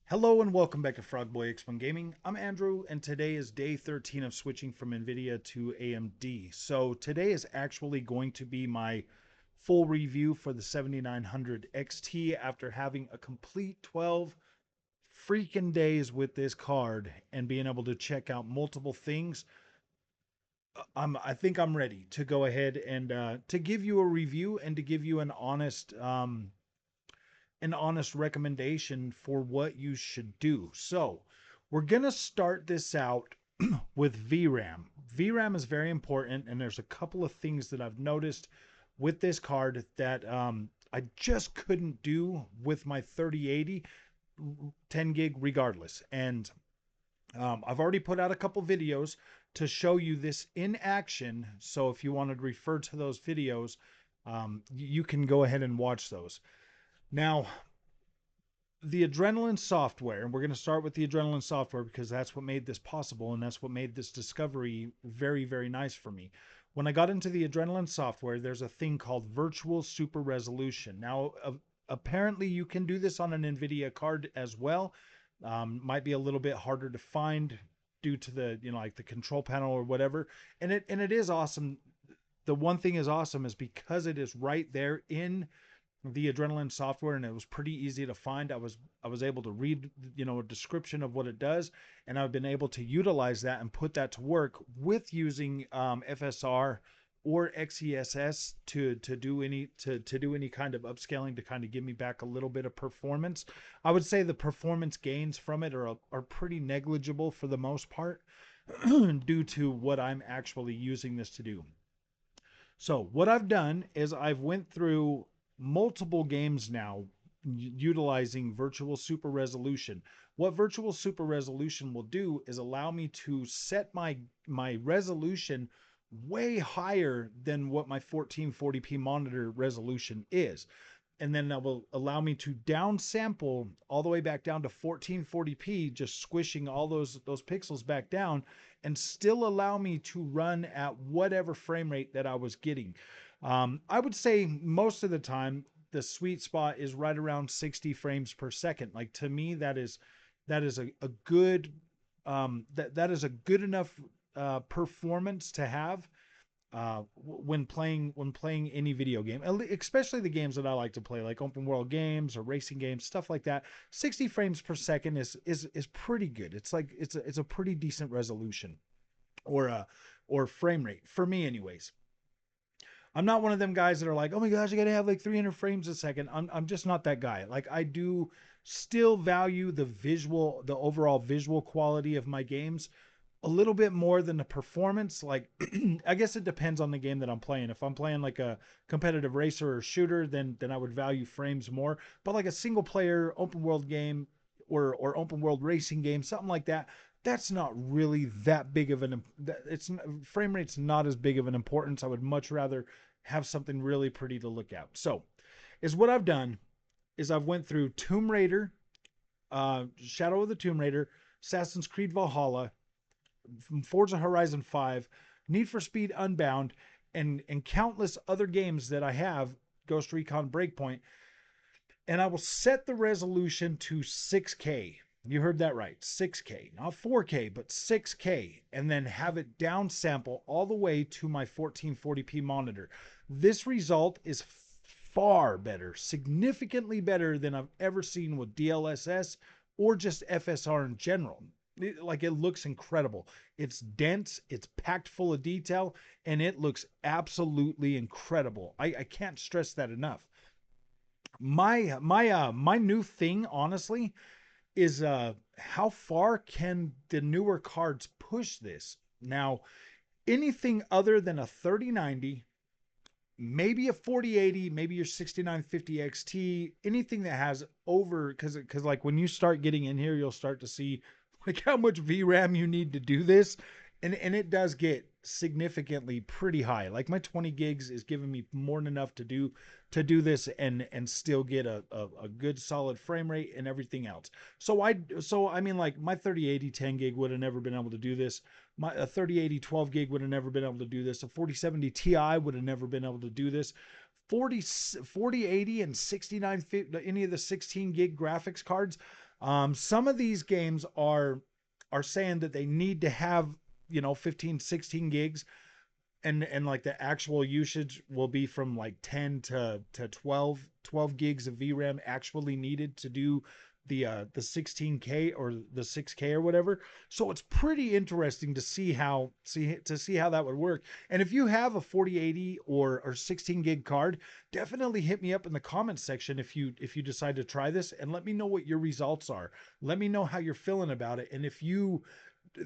Hello and welcome back to Frogboy X1 Gaming. I'm Andrew and today is day 13 of switching from Nvidia to AMD. So today is actually going to be my full review for the 7900 XT after having a complete 12 freaking days with this card and being able to check out multiple things. I think I'm ready to go ahead and to give you a review and to give you an honest recommendation for what you should do. So we're going to start this out with VRAM. VRAM is very important, and there's a couple of things that I've noticed with this card that I just couldn't do with my 3080 10 gig regardless. And I've already put out a couple videos to show you this in action. So if you want to refer to those videos, you can go ahead and watch those. Now, the Adrenaline software, and we're going to start with the Adrenaline software because that's what made this possible and that's what made this discovery very, very nice for me. When I got into the Adrenaline software, there's a thing called virtual super resolution. Now, apparently you can do this on an NVIDIA card as well. Might be a little bit harder to find due to the, like the control panel or whatever. And it is awesome. The one thing is awesome is because it is right there in the Adrenaline software and it was pretty easy to find. I was able to read, a description of what it does, and I've been able to utilize that and put that to work with using FSR or XESS to do any kind of upscaling to kind of give me back a little bit of performance. I would say the performance gains from it are pretty negligible for the most part due to what I'm actually using this to do. So what I've done is I've went through multiple games now utilizing virtual super resolution. What virtual super resolution will do is allow me to set my resolution way higher than what my 1440p monitor resolution is. And then that will allow me to downsample all the way back down to 1440p, just squishing all those pixels back down, and still allow me to run at whatever frame rate that I was getting. I would say most of the time the sweet spot is right around 60 frames per second. Like, to me, that is a good that is a good enough performance to have when playing any video game, especially the games that I like to play, like open world games or racing games, stuff like that. 60 frames per second is pretty good. It's like it's a pretty decent resolution or frame rate for me, anyways. I'm not one of them guys that are like, oh my gosh, I gotta have like 300 frames a second. I'm just not that guy. Like, I do still value the overall visual quality of my games a little bit more than the performance. Like, I guess it depends on the game that I'm playing. If I'm playing like a competitive racer or shooter, then I would value frames more. But like a single player open world game or open world racing game, something like that, that's not really that big of an it's frame rate's not as big of an importance. I would much rather have something really pretty to look at. So, is what I've done is I've went through Tomb Raider, Shadow of the Tomb Raider, Assassin's Creed Valhalla, Forza Horizon 5, Need for Speed Unbound, and countless other games that I have, Ghost Recon Breakpoint, and I will set the resolution to 6K. You heard that right, 6K, not 4K, but 6K, and then have it downsample all the way to my 1440p monitor. This result is far better, significantly better than I've ever seen with DLSS or just FSR in general. It looks incredible. It's dense, it's packed full of detail, and it looks absolutely incredible. I can't stress that enough. My new thing, honestly, is how far can the newer cards push this? Now, anything other than a 3090, maybe a 4080, maybe your 6950 XT, anything that has over, because like when you start getting in here, you'll start to see like how much VRAM you need to do this. And it does get significantly pretty high. Like my 20 gigs is giving me more than enough to do this and still get a good solid frame rate and everything else. So I mean, like my 3080 10 gig would have never been able to do this. A 3080 12 gig would have never been able to do this. A 4070 Ti would have never been able to do this. 4080 and 6950, any of the 16 gig graphics cards, Some of these games are saying that they need to have 15, 16 gigs, and like the actual usage will be from like 10 to 12 gigs of VRAM actually needed to do the 16K or the 6K or whatever. So it's pretty interesting to see how that would work. And if you have a 4080 or 16 gig card, definitely hit me up in the comments section if you decide to try this, and let me know what your results are. Let me know how you're feeling about it, and if you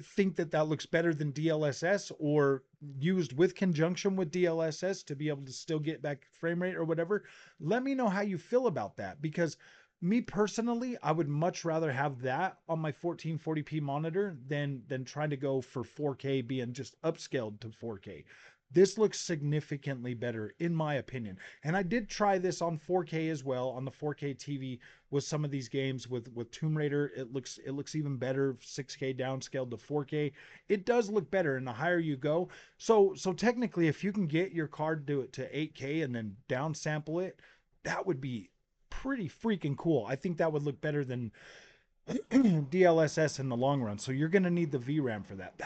think that that looks better than DLSS, or used with conjunction with DLSS to be able to still get back frame rate or whatever. Let me know how you feel about that, because me personally, I would much rather have that on my 1440p monitor than trying to go for 4K being just upscaled to 4K. This looks significantly better in my opinion. And I did try this on 4K as well, on the 4K TV, with some of these games with Tomb Raider. It looks even better 6K downscaled to 4K. It does look better, and the higher you go. So technically, if you can get your card to 8K and then downsample it, that would be pretty freaking cool. I think that would look better than DLSS in the long run. So you're going to need the VRAM for that.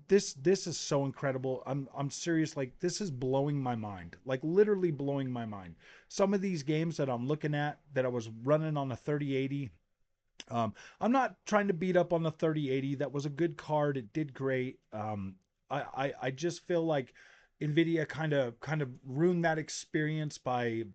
This is so incredible. I'm serious. Like, this is blowing my mind. Like, literally blowing my mind. Some of these games that I'm looking at that I was running on a 3080. I'm not trying to beat up on the 3080. That was a good card. It did great. I just feel like Nvidia kind of ruined that experience by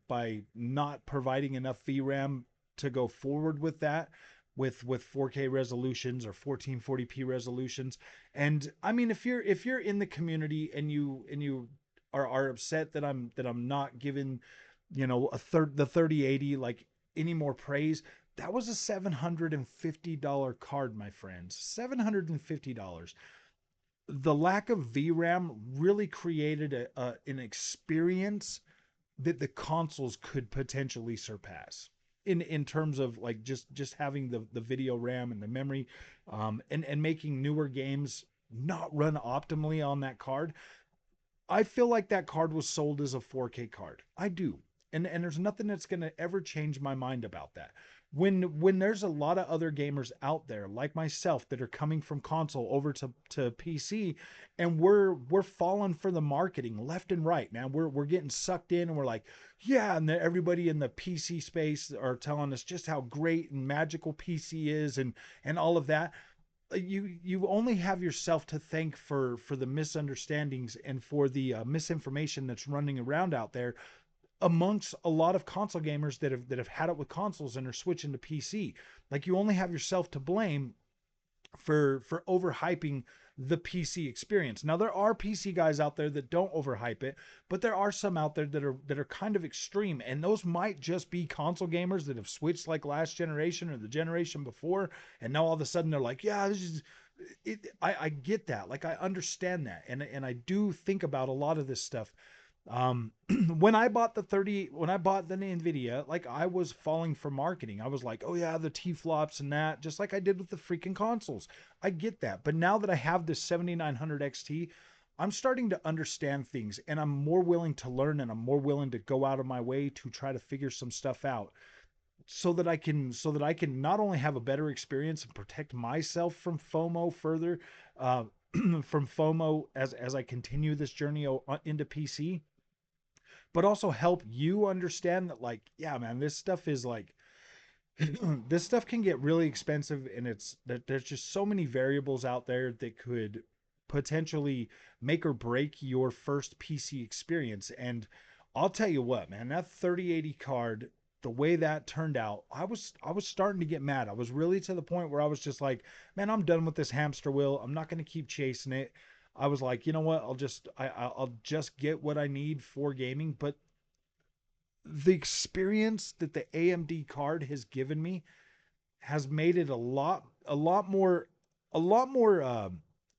not providing enough VRAM to go forward with that, with 4K resolutions or 1440p resolutions. And I mean, if you're in the community and you are upset that I'm not giving the 3080 like any more praise, that was a $750 card, my friends. $750. The lack of VRAM really created an experience that the consoles could potentially surpass in terms of like just having the video RAM and the memory, and making newer games not run optimally on that card. I feel like that card was sold as a 4K card. I do. And there's nothing that's going to ever change my mind about that. When there's a lot of other gamers out there like myself that are coming from console over to PC, and we're falling for the marketing left and right, man. We're getting sucked in, and we're like, yeah, and everybody in the PC space are telling us just how great and magical PC is, and all of that. You only have yourself to thank for the misunderstandings and for the misinformation that's running around out there amongst a lot of console gamers that have had it with consoles and are switching to PC. Like, you only have yourself to blame for overhyping the PC experience. Now, there are PC guys out there that don't overhype it, but there are some out there that are kind of extreme, and those might just be console gamers that have switched like last generation or the generation before, and now all of a sudden they're like, yeah, this is it. I get that. Like, I understand that, and I do think about a lot of this stuff. um when I bought the Nvidia, like, I was falling for marketing. I was like, oh yeah, the T-flops and that, just like I did with the freaking consoles. I get that. But now that I have this 7900 XT, I'm starting to understand things, and I'm more willing to learn, and I'm more willing to go out of my way to try to figure some stuff out, so that I can not only have a better experience and protect myself from FOMO further, uh from FOMO as I continue this journey into PC, but also help you understand that, like, yeah, man, this stuff is like this stuff can get really expensive, and it's that there's just so many variables out there that could potentially make or break your first PC experience. And I'll tell you what, man, that 3080 card, the way that turned out, I was starting to get mad. I was really to the point where I was just like, man, I'm done with this hamster wheel. I'm not going to keep chasing it. I was like, you know what? I'll just get what I need for gaming. But the experience that the AMD card has given me has made it a lot more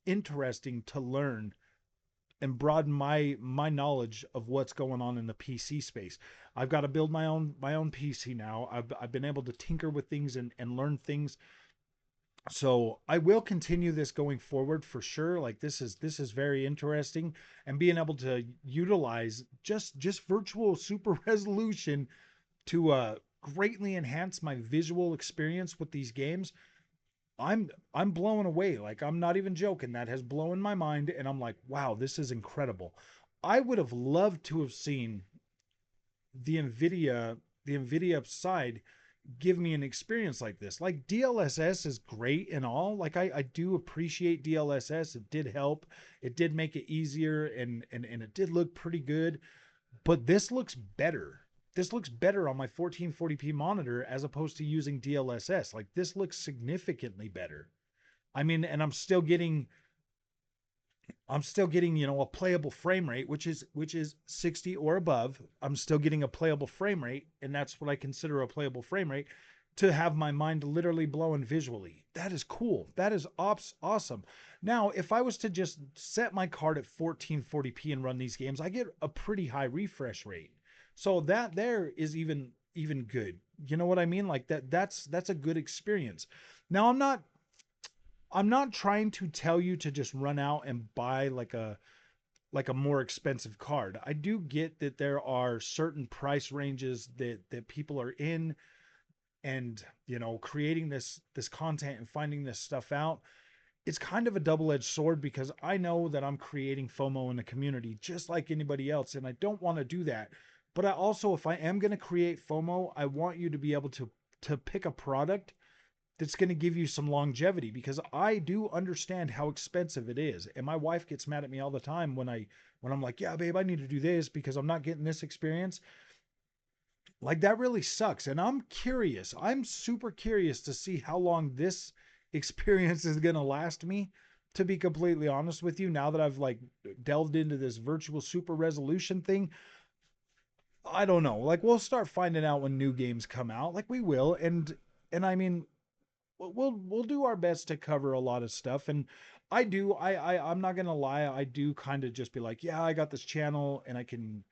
interesting to learn and broaden my knowledge of what's going on in the PC space. I've got to build my own PC now. I've been able to tinker with things and learn things. So I will continue this going forward for sure. Like, this is very interesting, and being able to utilize just virtual super resolution to greatly enhanced my visual experience with these games. I'm blown away. Like, I'm not even joking. That has blown my mind, and I'm like, wow, this is incredible. I would have loved to have seen the Nvidia side give me an experience like this. Like, DLSS is great and all. Like, I do appreciate DLSS. It did help. It did make it easier, and it did look pretty good. But this looks better. This looks better on my 1440p monitor as opposed to using DLSS. Like, this looks significantly better. I mean, and I'm still getting, a playable frame rate, which is 60 or above. I'm still getting a playable frame rate, and that's what I consider a playable frame rate, to have my mind literally blowing visually. That is cool. That is awesome. Now, if I was to just set my card at 1440p and run these games, I get a pretty high refresh rate. So that there is even good. You know what I mean? Like, that's a good experience. Now, I'm not trying to tell you to just run out and buy like a more expensive card. I do get that there are certain price ranges that people are in, and creating this content and finding this stuff out. It's kind of a double-edged sword, because I know that I'm creating FOMO in the community just like anybody else, and I don't want to do that. But I also, if I am going to create FOMO, I want you to be able to pick a product that's going to give you some longevity, because I do understand how expensive it is. And my wife gets mad at me all the time when I'm like, yeah, babe, I need to do this because I'm not getting this experience. Like, that really sucks. And I'm curious. I'm super curious to see how long this experience is going to last me, to be completely honest with you. Now that I've like delved into this virtual super resolution thing, I don't know. Like, we'll start finding out when new games come out. Like, we will. And I mean, we'll do our best to cover a lot of stuff. And I'm not gonna lie, I do kind of just be like, yeah, I got this channel, and I can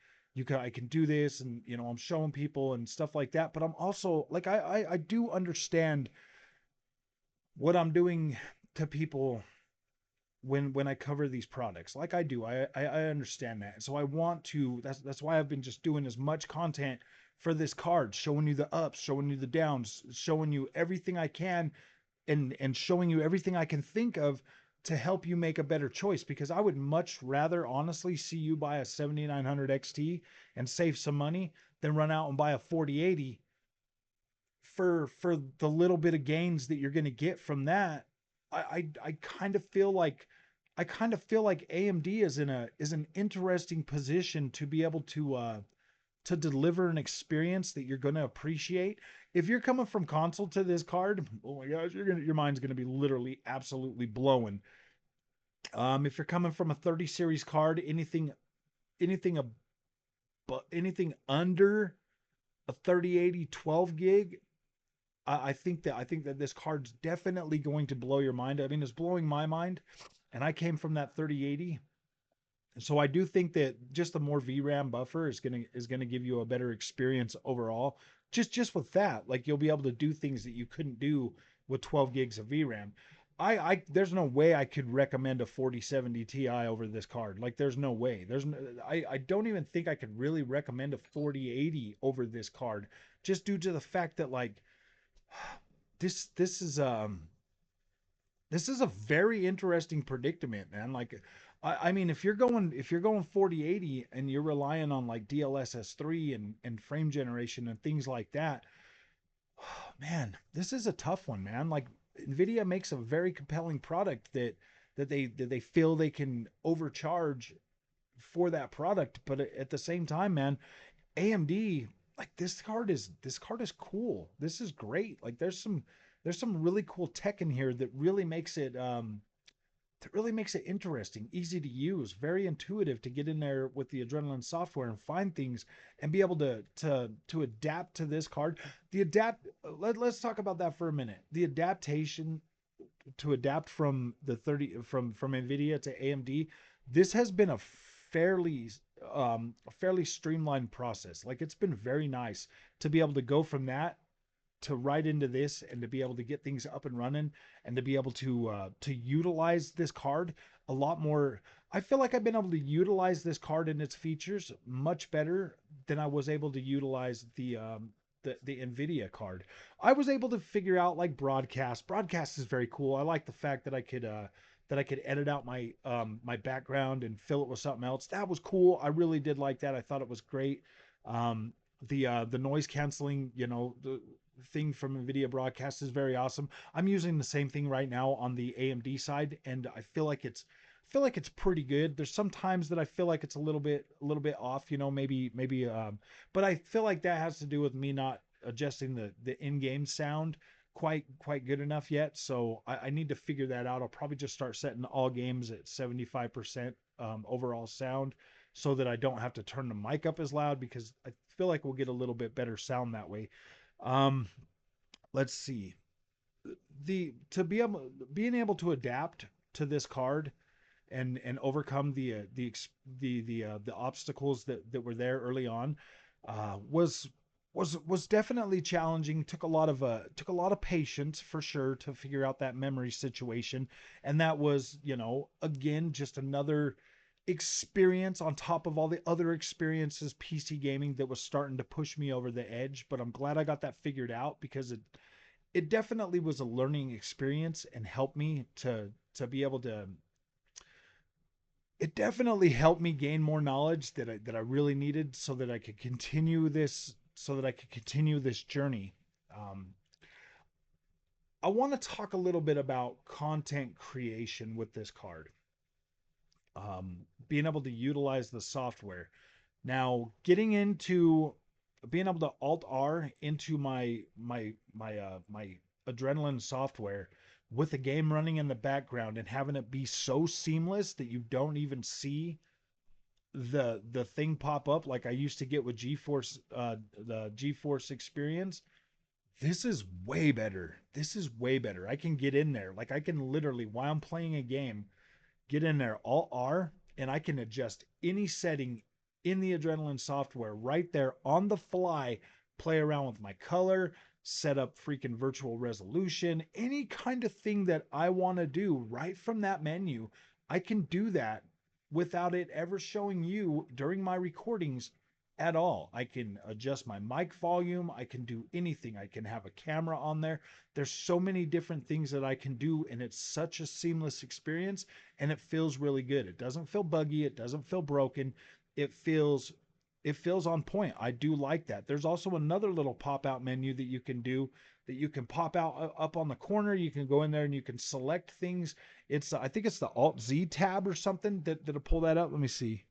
do this, and I'm showing people and stuff like that. But I'm also like, I do understand what I'm doing to people when I cover these products. Like, I do. I understand that. So I want to, that's why I've been just doing as much content for this card, showing you the ups, showing you the downs, showing you everything I can, and showing you everything I can think of to help you make a better choice. Because I would much rather honestly see you buy a 7900 XT and save some money than run out and buy a 4080 for the little bit of gains that you're going to get from that. I kind of feel like AMD is an interesting position to be able to deliver an experience that you're going to appreciate. If you're coming from console to this card, oh my gosh, your mind's going to be literally absolutely blowing. If you're coming from a 30 series card, anything anything under a 3080 12 gig, I think that this card's definitely going to blow your mind. I mean, it's blowing my mind, and I came from that 3080. So I do think that just the more VRAM buffer is gonna give you a better experience overall. Just with that, like, you'll be able to do things that you couldn't do with 12 gigs of VRAM. I there's no way I could recommend a 4070 Ti over this card. Like, there's no way. I don't even think I could really recommend a 4080 over this card, just due to the fact that, like, this this is um this is a very interesting predicament, man. Like, I mean, if you're going 4080 and you're relying on like DLSS3 and frame generation and things like that, man, this is a tough one, man. Like, Nvidia makes a very compelling product that they feel they can overcharge for that product, but at the same time, man, AMD, like, this card is cool. This is great. Like, there's some really cool tech in here that really makes it interesting, easy to use, very intuitive to get in there with the Adrenaline software and find things and be able to adapt to this card. Let's talk about that for a minute. The adaptation to adapt from the 30 from Nvidia to AMD, this has been fairly a fairly streamlined process. Like, it's been very nice to be able to go from that to right into this, and to be able to get things up and running, and to be able to utilize this card a lot more. I feel like I've been able to utilize this card and its features much better than I was able to utilize the Nvidia card. I was able to figure out like broadcast. Broadcast is very cool. I like the fact that I could edit out my background and fill it with something else. That was cool. I really did like that. I thought it was great. Um, the noise canceling, the thing from Nvidia broadcast is very awesome. I'm using the same thing right now on the AMD side, and I feel like it's pretty good. There's some times that I feel like it's a little bit off, maybe, but I feel like that has to do with me not adjusting the in-game sound quite good enough yet. So I need to figure that out. I'll probably just start setting all games at 75% overall sound so that I don't have to turn the mic up as loud, because I feel like we'll get a little bit better sound that way. Um, let's see. The to be able Being able to adapt to this card and overcome the obstacles that were there early on was definitely challenging. Took a lot of patience for sure to figure out that memory situation, and that was, again, just another experience on top of all the other experiences PC gaming that was starting to push me over the edge. But I'm glad I got that figured out, because it definitely was a learning experience and helped me to be able to it definitely helped me gain more knowledge that I really needed, so that I could continue this journey. Um, I want to talk a little bit about content creation with this card. Being able to utilize the software. Now, getting into being able to Alt R into my Adrenaline software with the game running in the background and having it be so seamless that you don't even see the thing pop up like I used to get with GeForce, the GeForce experience. This is way better. This is way better. I can get in there. Like, I can literally, while I'm playing a game, get in there, Alt R, and I can adjust any setting in the Adrenaline software right there on the fly, play around with my color, set up freaking virtual resolution, any kind of thing that I want to do right from that menu. I can do that without it ever showing you during my recordings at all. I can adjust my mic volume. I can do anything. I can have a camera on there. There's so many different things that I can do, and it's such a seamless experience, and it feels really good. It doesn't feel buggy. It doesn't feel broken. It feels it feels on point. I do like that. There's also another little pop out menu that you can do, that you can pop out up on the corner. You can go in there and you can select things. I think it's the Alt Z tab or something that'll pull that up. Let me see.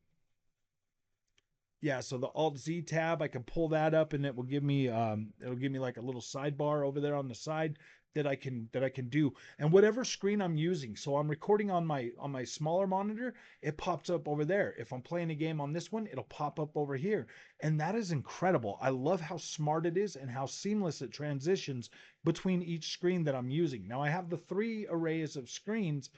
Yeah, so the Alt Z tab, I can pull that up, and it'll give me like a little sidebar over there on the side that I can do. And whatever screen I'm using, so I'm recording on my smaller monitor, it pops up over there. If I'm playing a game on this one, it'll pop up over here. And that is incredible. I love how smart it is and how seamless it transitions between each screen that I'm using. Now I have the three arrays of screens,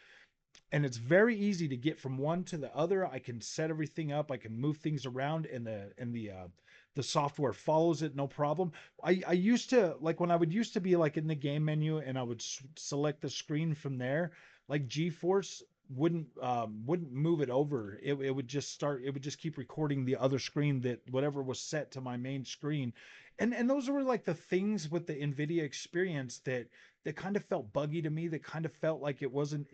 and it's very easy to get from one to the other. I can set everything up. I can move things around, and the software follows it, no problem. I used to, like, when I would used to be like in the game menu and I would select the screen from there, like GeForce wouldn't move it over. It would just start. It would just keep recording the other screen, that whatever was set to my main screen. And those were like the things with the Nvidia experience that kind of felt buggy to me, that kind of felt like it wasn't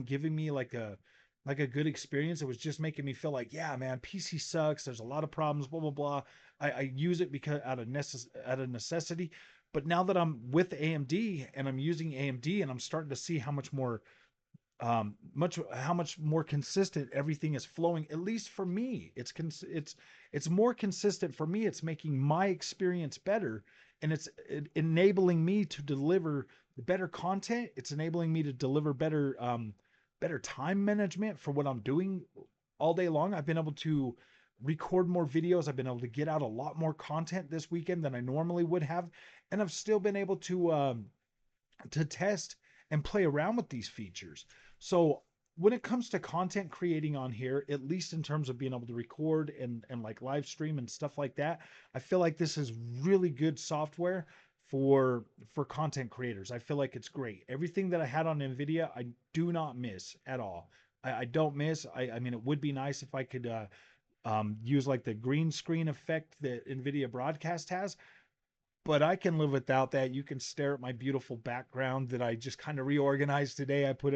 giving me like a good experience. It was just making me feel like, yeah, man, PC sucks. There's a lot of problems, blah blah blah. I use it because out of necessity. But now that I'm with AMD and I'm using AMD, and I'm starting to see how much more consistent everything is flowing, at least for me. It's more consistent for me. It's making my experience better, and it's enabling me to deliver better content. It's enabling me to deliver better time management for what I'm doing all day long. I've been able to record more videos. I've been able to get out a lot more content this weekend than I normally would have, and I've still been able to test and play around with these features. So when it comes to content creating on here, at least in terms of being able to record and like live stream and stuff like that, I feel like this is really good software for content creators. I feel like it's great. Everything that I had on Nvidia, I do not miss at all. I don't miss. I mean, it would be nice if I could use like the green screen effect that Nvidia Broadcast has, but I can live without that. You can stare at my beautiful background that I just kind of reorganized today. I put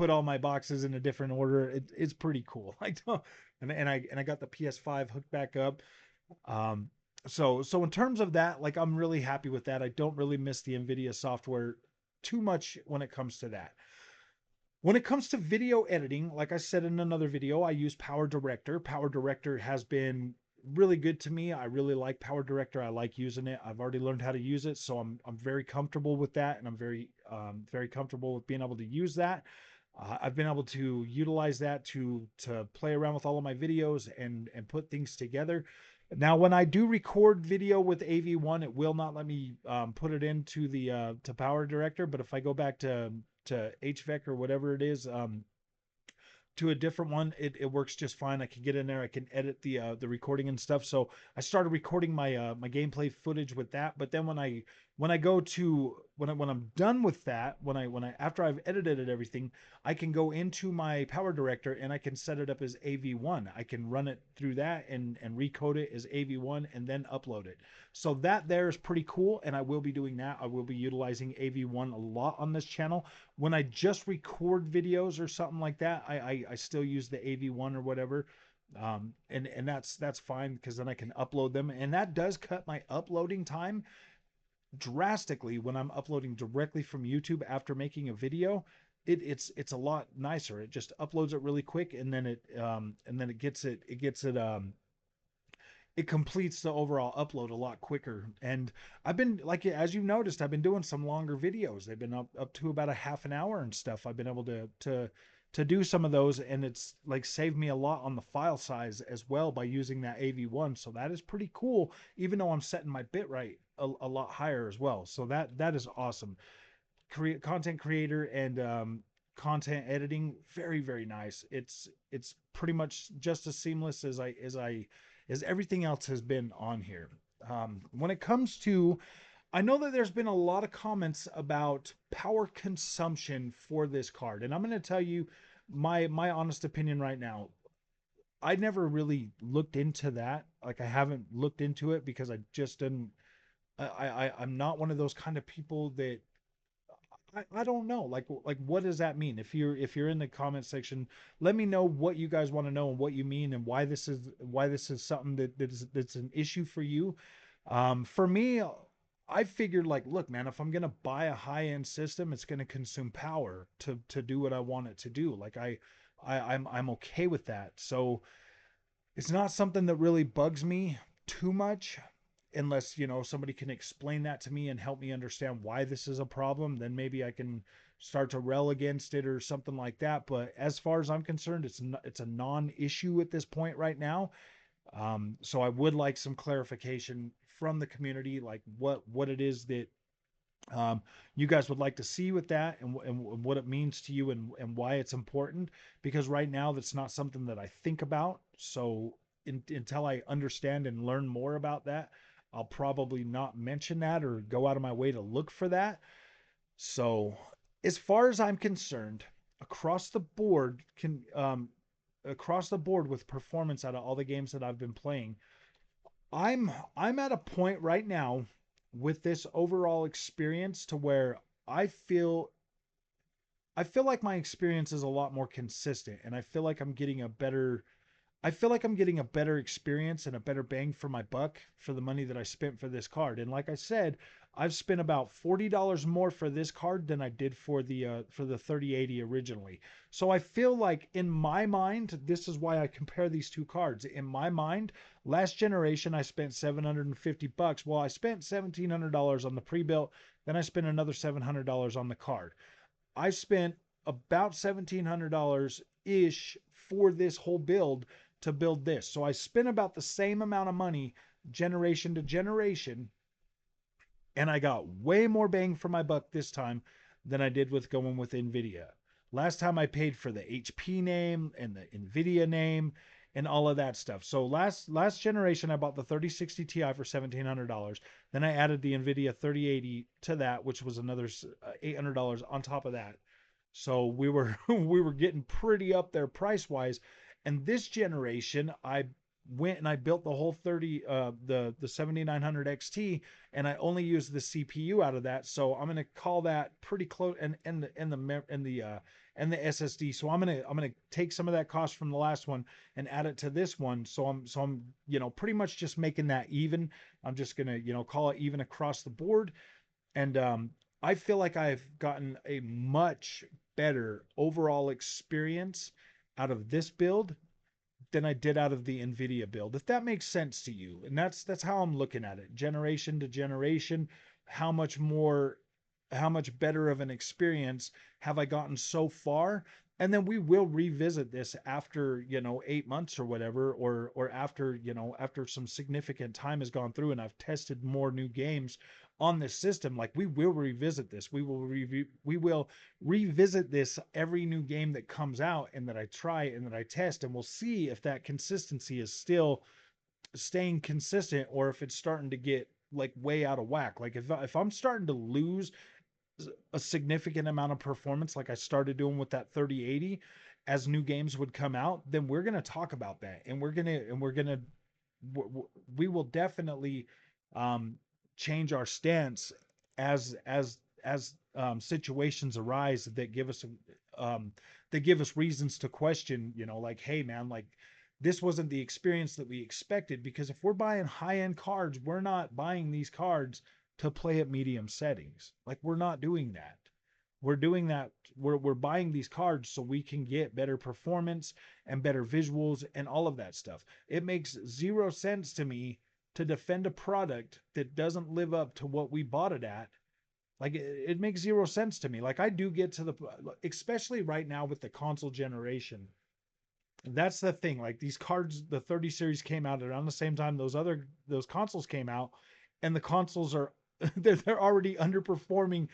all my boxes in a different order. It's pretty cool. I don't, and I got the PS5 hooked back up. Um, so in terms of that, like I'm really happy with that. I don't really miss the Nvidia software too much when it comes to that. When it comes to video editing, like I said in another video, I use Power Director. Power Director has been really good to me. I really like Power Director. I like using it. I've already learned how to use it, so I'm very comfortable with that, and I'm very comfortable with being able to use that. I've been able to utilize that to play around with all of my videos and put things together. Now, when I do record video with AV1, it will not let me put it into the to Power Director. But if I go back to HVEC or whatever it is, to a different one, it works just fine. I can get in there, I can edit the recording and stuff. So I started recording my gameplay footage with that. But then when I go to when I'm done with that, when I after I've edited it everything, I can go into my Power Director and I can set it up as AV1. I can run it through that and recode it as AV1 and then upload it. So that there is pretty cool, and I will be doing that. I will be utilizing AV1 a lot on this channel. When I just record videos or something like that, I still use the AV1 or whatever. And that's fine because then I can upload them. And that does cut my uploading time drastically when I'm uploading directly from YouTube after making a video. It's a lot nicer. It just uploads it really quick, and then it gets it it completes the overall upload a lot quicker. And I've been, like, as you've noticed, I've been doing some longer videos. They've been up to about a half an hour and stuff. I've been able to do some of those, and it's like saved me a lot on the file size as well by using that AV1. So that is pretty cool, even though I'm setting my bitrate a lot higher as well. So that is awesome. Content creator and content editing, very nice. It's pretty much just as seamless as everything else has been on here. When it comes to, I know that there's been a lot of comments about power consumption for this card, and I'm going to tell you my honest opinion right now. I never really looked into that. Like, I haven't looked into it because I just didn't. I'm not one of those kind of people that I don't know. Like what does that mean? If you're in the comment section, let me know what you guys want to know and what you mean and why this is something that's an issue for you. For me, I figured, like, look, man, if I'm gonna buy a high-end system, it's gonna consume power to do what I want it to do. Like I'm okay with that. So it's not something that really bugs me too much, unless, somebody can explain that to me and help me understand why this is a problem. Then maybe I can start to rail against it or something like that. But as far as I'm concerned, it's a non-issue at this point right now. So I would like some clarification from the community, like what it is that you guys would like to see with that, and what it means to you, and why it's important. Because right now that's not something that I think about. So until I understand and learn more about that, I'll probably not mention that or go out of my way to look for that. So as far as I'm concerned, across the board can across the board with performance out of all the games that I've been playing, I'm at a point right now with this overall experience to where I feel like my experience is a lot more consistent, and I feel like I'm getting a better experience and a better bang for my buck for the money that I spent for this card. And like I said, I've spent about $40 more for this card than I did for the 3080 originally. So I feel like, in my mind, this is why I compare these two cards. In my mind, last generation I spent 750 bucks. Well, I spent $1,700 on the pre-built, then I spent another $700 on the card. I spent about $1,700 ish for this whole build to build this. So I spent about the same amount of money generation to generation, and I got way more bang for my buck this time than I did with going with Nvidia. Last time I paid for the HP name and the Nvidia name and all of that stuff. So last generation I bought the 3060 Ti for $1,700. Then I added the Nvidia 3080 to that, which was another $800 on top of that. So we were we were getting pretty up there price wise. And this generation, went and I built the whole 30 the 7900 XT, and I only used the CPU out of that, so I'm going to call that pretty close, and the SSD. So I'm going to take some of that cost from the last one and add it to this one. So I'm pretty much just making that even. I'm just going to call it even across the board. And I feel like I've gotten a much better overall experience out of this build than I did out of the Nvidia build, if that makes sense to you. And that's how I'm looking at it, generation to generation. How much more, how much better of an experience have I gotten so far? And then we will revisit this after 8 months or whatever, or after after some significant time has gone through and I've tested more new games on this system. Like, we will revisit this. We will revisit this every new game that comes out and that I try and that I test, and we'll see if that consistency is still staying consistent or if it's starting to get like way out of whack. Like, if I'm starting to lose a significant amount of performance like I started doing with that 3080 as new games would come out, then we're going to talk about that, and we're going to we will definitely um, change our stance as situations arise um, that give us reasons to question. Like, hey man, like, this wasn't the experience that we expected, because if we're buying high end cards, we're not buying these cards to play at medium settings. Like, we're not doing that. We're doing that. We're buying these cards so we can get better performance and better visuals and all of that stuff. It makes zero sense to me to defend a product that doesn't live up to what we bought it at. Like, it makes zero sense to me. Like, I do get to the, especially right now with the console generation. That's the thing. Like, these cards, the 30 series came out around the same time those consoles came out, and the consoles are they're already underperforming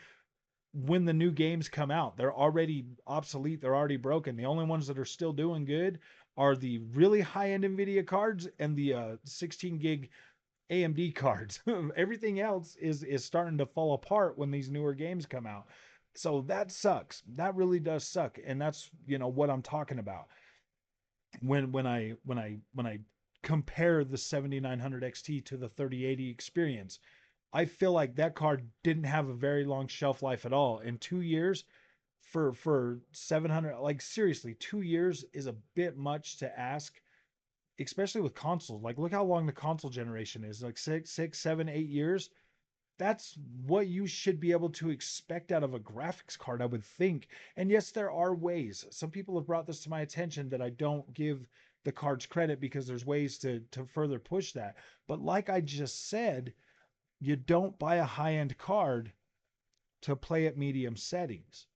when the new games come out. They're already obsolete. They're already broken. The only ones that are still doing good are the really high end Nvidia cards and the 16 gig AMD cards. Everything else is starting to fall apart when these newer games come out. So that sucks. That really does suck. And that's what I'm talking about when I compare the 7900 XT to the 3080 experience. I feel like that card didn't have a very long shelf life at all. In 2 years, for 700, like, seriously, 2 years is a bit much to ask, especially with consoles. Like, look how long the console generation is, like 6, 7, 8 years. That's what you should be able to expect out of a graphics card, I would think. And yes, there are ways. Some people have brought this to my attention that I don't give the cards credit, because there's ways to further push that. But like I just said, you don't buy a high-end card to play at medium settings.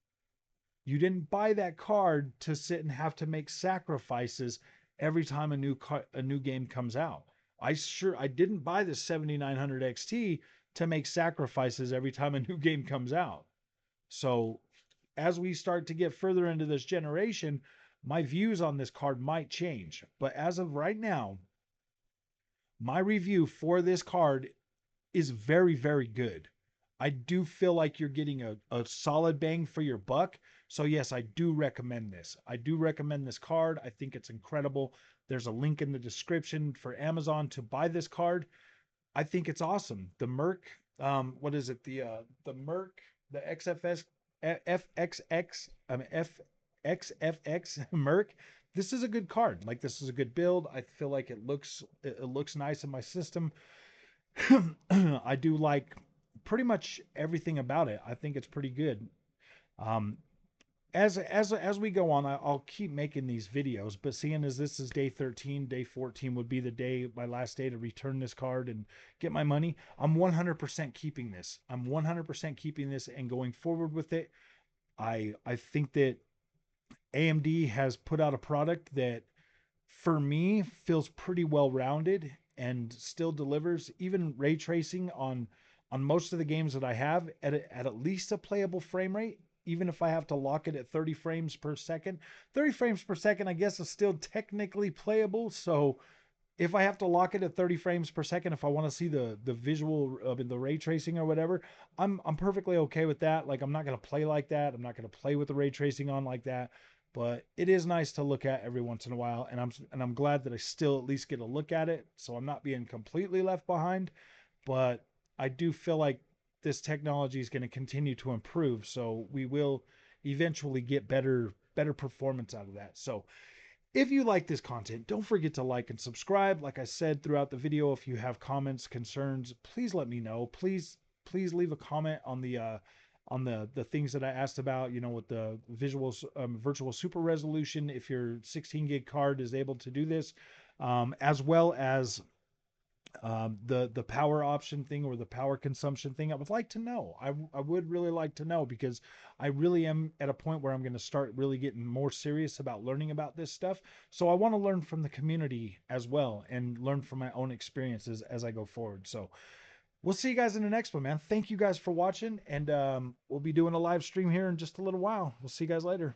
You didn't buy that card to sit and have to make sacrifices every time a new game comes out. I didn't buy the 7900 XT to make sacrifices every time a new game comes out. So as we start to get further into this generation, my views on this card might change. But as of right now, my review for this card is very, very good. I do feel like you're getting a solid bang for your buck. So yes, I do recommend this. I do recommend this card. I think it's incredible. There's a link in the description for Amazon to buy this card. I think it's awesome. The Merc, what is it? The Merc, the XFS, FXX, I mean FXFX Merc. This is a good card. Like, this is a good build. I feel like it looks nice in my system. I do like pretty much everything about it. I think it's pretty good. Um, as we go on, I'll keep making these videos, but seeing as this is day 13, day 14 would be the day, my last day to return this card and get my money. I'm 100% keeping this. I'm 100% keeping this and going forward with it. I think that AMD has put out a product that, for me, feels pretty well rounded and still delivers even ray tracing on most of the games that I have at least a playable frame rate, even if I have to lock it at 30 frames per second. 30 frames per second, I guess, is still technically playable. So if I have to lock it at 30 frames per second, if I want to see the visual of the ray tracing or whatever, I'm perfectly okay with that. Like, I'm not going to play like that. I'm not going to play with the ray tracing on like that. but it is nice to look at every once in a while, and I'm glad that I still at least get a look at it, so I'm not being completely left behind. But I do feel like this technology is going to continue to improve, so we will eventually get better performance out of that. So if you like this content, don't forget to like and subscribe. Like I said throughout the video, if you have comments, concerns, please let me know. Please leave a comment on the things that I asked about, you know, with the visuals, virtual super resolution, if your 16 gig card is able to do this, as well as the power option thing or the power consumption thing. I would like to know. I would really like to know, because I really am at a point where I'm going to start really getting more serious about learning about this stuff. So I want to learn from the community as well and learn from my own experiences as I go forward. So we'll see you guys in the next one, man. Thank you guys for watching, and we'll be doing a live stream here in just a little while. We'll see you guys later.